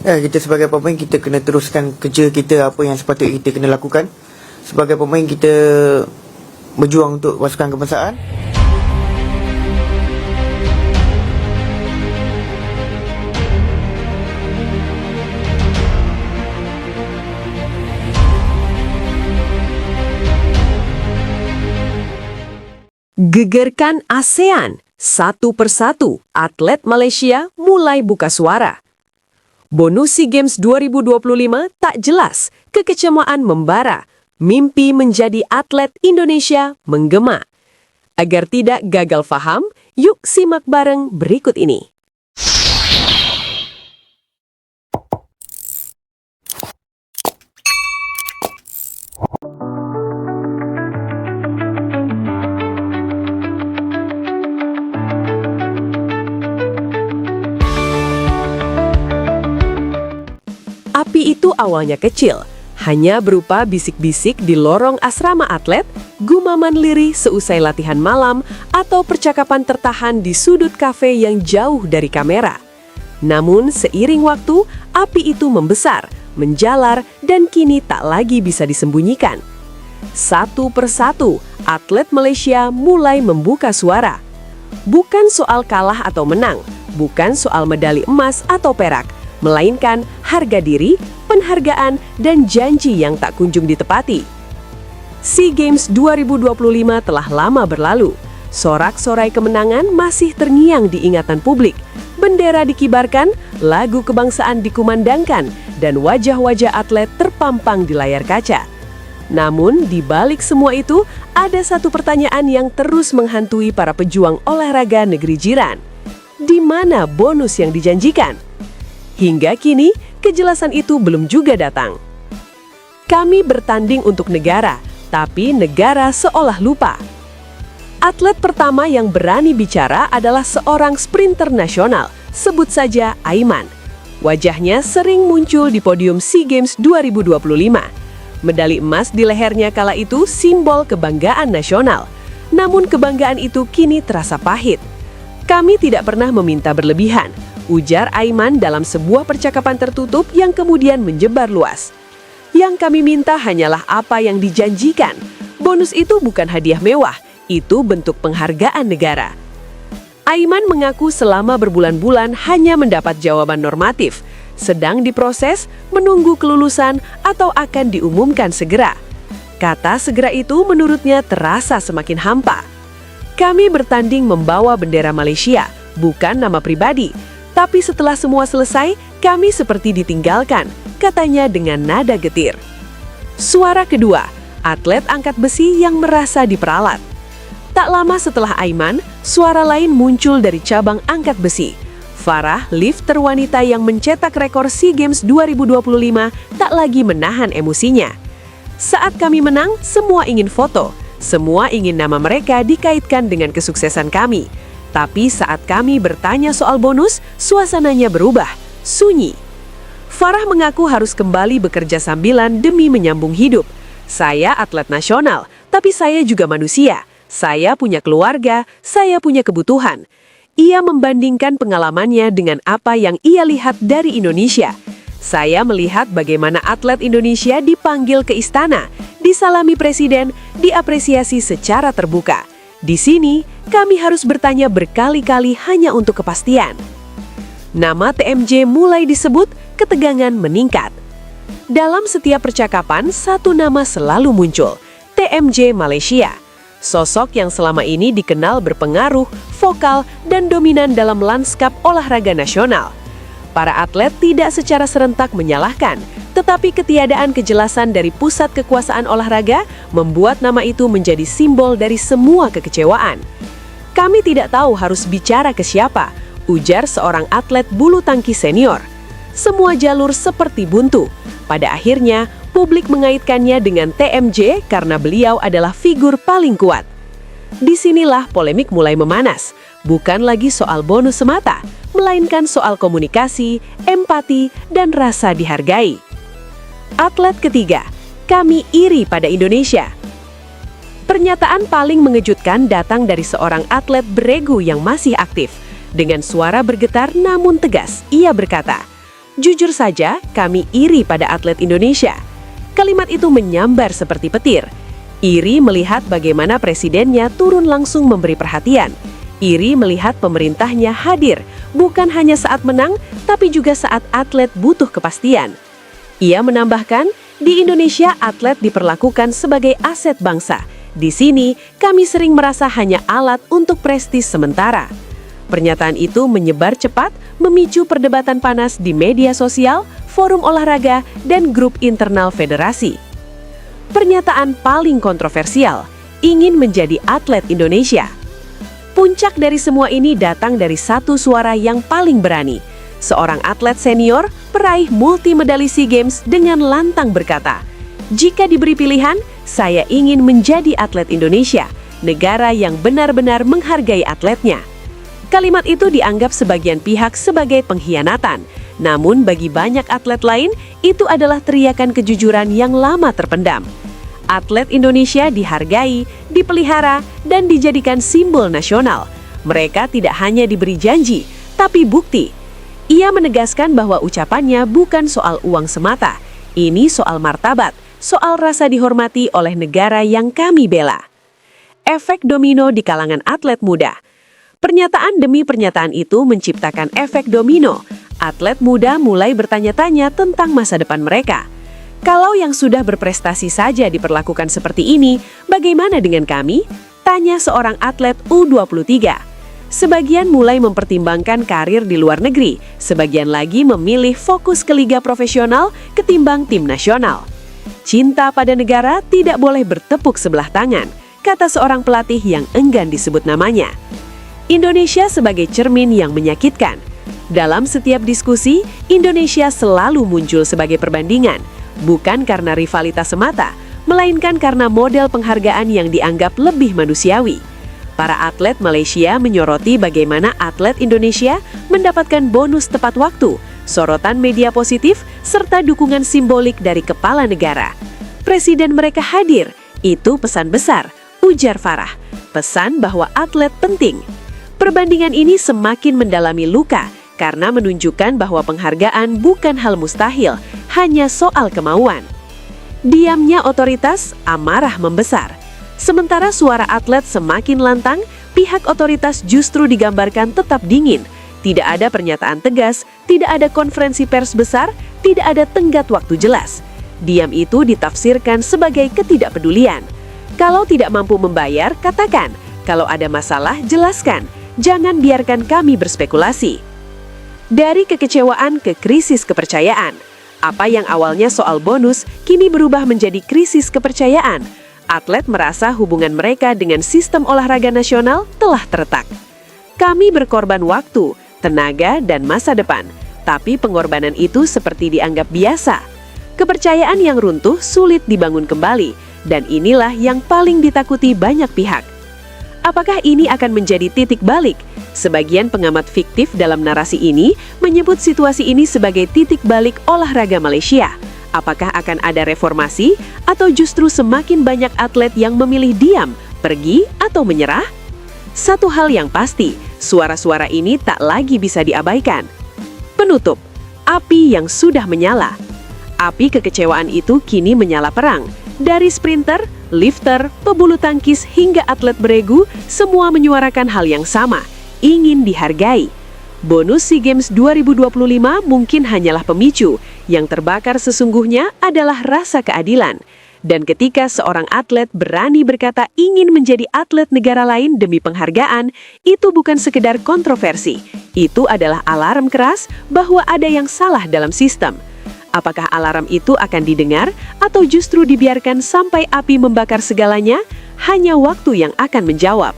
Kita sebagai pemain, kita kena teruskan kerja kita, apa yang sepatutnya kita kena lakukan. Sebagai pemain, kita berjuang untuk pasukan kebangsaan. Gegerkan ASEAN, satu persatu atlet Malaysia mulai buka suara. Bonus SEA Games 2025 tak jelas, kekecewaan membara, mimpi menjadi atlet Indonesia menggema. Agar tidak gagal faham, yuk simak bareng berikut ini. Api itu awalnya kecil, hanya berupa bisik-bisik di lorong asrama atlet, gumaman lirih seusai latihan malam, atau percakapan tertahan di sudut kafe yang jauh dari kamera. Namun seiring waktu, api itu membesar, menjalar, dan kini tak lagi bisa disembunyikan. Satu persatu, atlet Malaysia mulai membuka suara. Bukan soal kalah atau menang, bukan soal medali emas atau perak, melainkan harga diri, penghargaan, dan janji yang tak kunjung ditepati. SEA Games 2025 telah lama berlalu. Sorak-sorai kemenangan masih terngiang di ingatan publik. Bendera dikibarkan, lagu kebangsaan dikumandangkan, dan wajah-wajah atlet terpampang di layar kaca. Namun, di balik semua itu, ada satu pertanyaan yang terus menghantui para pejuang olahraga negeri jiran. Di mana bonus yang dijanjikan? Hingga kini, kejelasan itu belum juga datang. Kami bertanding untuk negara, tapi negara seolah lupa. Atlet pertama yang berani bicara adalah seorang sprinter nasional, sebut saja Aiman. Wajahnya sering muncul di podium SEA Games 2025. Medali emas di lehernya kala itu simbol kebanggaan nasional. Namun kebanggaan itu kini terasa pahit. Kami tidak pernah meminta berlebihan, ujar Aiman dalam sebuah percakapan tertutup yang kemudian menyebar luas. Yang kami minta hanyalah apa yang dijanjikan. Bonus itu bukan hadiah mewah, itu bentuk penghargaan negara. Aiman mengaku selama berbulan-bulan hanya mendapat jawaban normatif, sedang diproses, menunggu kelulusan, atau akan diumumkan segera. Kata segera itu menurutnya terasa semakin hampa. Kami bertanding membawa bendera Malaysia, bukan nama pribadi. Tapi setelah semua selesai, kami seperti ditinggalkan, katanya dengan nada getir. Suara kedua, atlet angkat besi yang merasa diperalat. Tak lama setelah Aiman, suara lain muncul dari cabang angkat besi. Farah, lifter wanita yang mencetak rekor SEA Games 2025, tak lagi menahan emosinya. Saat kami menang, semua ingin foto. Semua ingin nama mereka dikaitkan dengan kesuksesan kami. Tapi saat kami bertanya soal bonus, suasananya berubah, sunyi. Farah mengaku harus kembali bekerja sambilan demi menyambung hidup. Saya atlet nasional, tapi saya juga manusia. Saya punya keluarga, saya punya kebutuhan. Ia membandingkan pengalamannya dengan apa yang ia lihat dari Indonesia. Saya melihat bagaimana atlet Indonesia dipanggil ke istana, disalami presiden, diapresiasi secara terbuka. Di sini, kami harus bertanya berkali-kali hanya untuk kepastian. Nama TMJ mulai disebut, ketegangan meningkat. Dalam setiap percakapan, satu nama selalu muncul, TMJ Malaysia. Sosok yang selama ini dikenal berpengaruh, vokal, dan dominan dalam lanskap olahraga nasional. Para atlet tidak secara serentak menyalahkan, tetapi ketiadaan kejelasan dari pusat kekuasaan olahraga membuat nama itu menjadi simbol dari semua kekecewaan. Kami tidak tahu harus bicara ke siapa, ujar seorang atlet bulu tangkis senior. Semua jalur seperti buntu. Pada akhirnya, publik mengaitkannya dengan TMJ karena beliau adalah figur paling kuat. Disinilah polemik mulai memanas, bukan lagi soal bonus semata, melainkan soal komunikasi, empati, dan rasa dihargai. Atlet ketiga, kami iri pada Indonesia. Pernyataan paling mengejutkan datang dari seorang atlet beregu yang masih aktif. Dengan suara bergetar namun tegas, ia berkata, Jujur saja, kami iri pada atlet Indonesia. Kalimat itu menyambar seperti petir. Iri melihat bagaimana presidennya turun langsung memberi perhatian. Iri melihat pemerintahnya hadir, bukan hanya saat menang, tapi juga saat atlet butuh kepastian. Ia menambahkan, di Indonesia atlet diperlakukan sebagai aset bangsa. Di sini, kami sering merasa hanya alat untuk prestis sementara. Pernyataan itu menyebar cepat, memicu perdebatan panas di media sosial, forum olahraga, dan grup internal federasi. Pernyataan paling kontroversial, ingin menjadi atlet Indonesia. Puncak dari semua ini datang dari satu suara yang paling berani. Seorang atlet senior, peraih multimedali SEA Games dengan lantang berkata, "Jika diberi pilihan, saya ingin menjadi atlet Indonesia, negara yang benar-benar menghargai atletnya." Kalimat itu dianggap sebagian pihak sebagai pengkhianatan. Namun bagi banyak atlet lain, itu adalah teriakan kejujuran yang lama terpendam. Atlet Indonesia dihargai, dipelihara, dan dijadikan simbol nasional. Mereka tidak hanya diberi janji, tapi bukti. Ia menegaskan bahwa ucapannya bukan soal uang semata. Ini soal martabat, soal rasa dihormati oleh negara yang kami bela. Efek domino di kalangan atlet muda. Pernyataan demi pernyataan itu menciptakan efek domino. Atlet muda mulai bertanya-tanya tentang masa depan mereka. Kalau yang sudah berprestasi saja diperlakukan seperti ini, bagaimana dengan kami? Tanya seorang atlet U23. Sebagian mulai mempertimbangkan karir di luar negeri, sebagian lagi memilih fokus ke liga profesional ketimbang tim nasional. Cinta pada negara tidak boleh bertepuk sebelah tangan, kata seorang pelatih yang enggan disebut namanya. Indonesia sebagai cermin yang menyakitkan. Dalam setiap diskusi, Indonesia selalu muncul sebagai perbandingan, bukan karena rivalitas semata, melainkan karena model penghargaan yang dianggap lebih manusiawi. Para atlet Malaysia menyoroti bagaimana atlet Indonesia mendapatkan bonus tepat waktu, sorotan media positif, serta dukungan simbolik dari kepala negara. Presiden mereka hadir, itu pesan besar, ujar Farah. Pesan bahwa atlet penting. Perbandingan ini semakin mendalami luka, karena menunjukkan bahwa penghargaan bukan hal mustahil, hanya soal kemauan. Diamnya otoritas, amarah membesar. Sementara suara atlet semakin lantang, pihak otoritas justru digambarkan tetap dingin. Tidak ada pernyataan tegas, tidak ada konferensi pers besar, tidak ada tenggat waktu jelas. Diam itu ditafsirkan sebagai ketidakpedulian. Kalau tidak mampu membayar, katakan. Kalau ada masalah, jelaskan. Jangan biarkan kami berspekulasi. Dari kekecewaan ke krisis kepercayaan. Apa yang awalnya soal bonus, kini berubah menjadi krisis kepercayaan. Atlet merasa hubungan mereka dengan sistem olahraga nasional telah terretak. Kami berkorban waktu, tenaga, dan masa depan. Tapi pengorbanan itu seperti dianggap biasa. Kepercayaan yang runtuh sulit dibangun kembali, dan inilah yang paling ditakuti banyak pihak. Apakah ini akan menjadi titik balik? Sebagian pengamat fiktif dalam narasi ini menyebut situasi ini sebagai titik balik olahraga Malaysia. Apakah akan ada reformasi atau justru semakin banyak atlet yang memilih diam, pergi, atau menyerah? Satu hal yang pasti, suara-suara ini tak lagi bisa diabaikan. Penutup, api yang sudah menyala. Api kekecewaan itu kini menyala perang. Dari sprinter, lifter, pebulu tangkis hingga atlet beregu, semua menyuarakan hal yang sama, ingin dihargai. Bonus SEA Games 2025 mungkin hanyalah pemicu, yang terbakar sesungguhnya adalah rasa keadilan. Dan ketika seorang atlet berani berkata ingin menjadi atlet negara lain demi penghargaan, itu bukan sekedar kontroversi. Itu adalah alarm keras bahwa ada yang salah dalam sistem. Apakah alarm itu akan didengar atau justru dibiarkan sampai api membakar segalanya? Hanya waktu yang akan menjawab.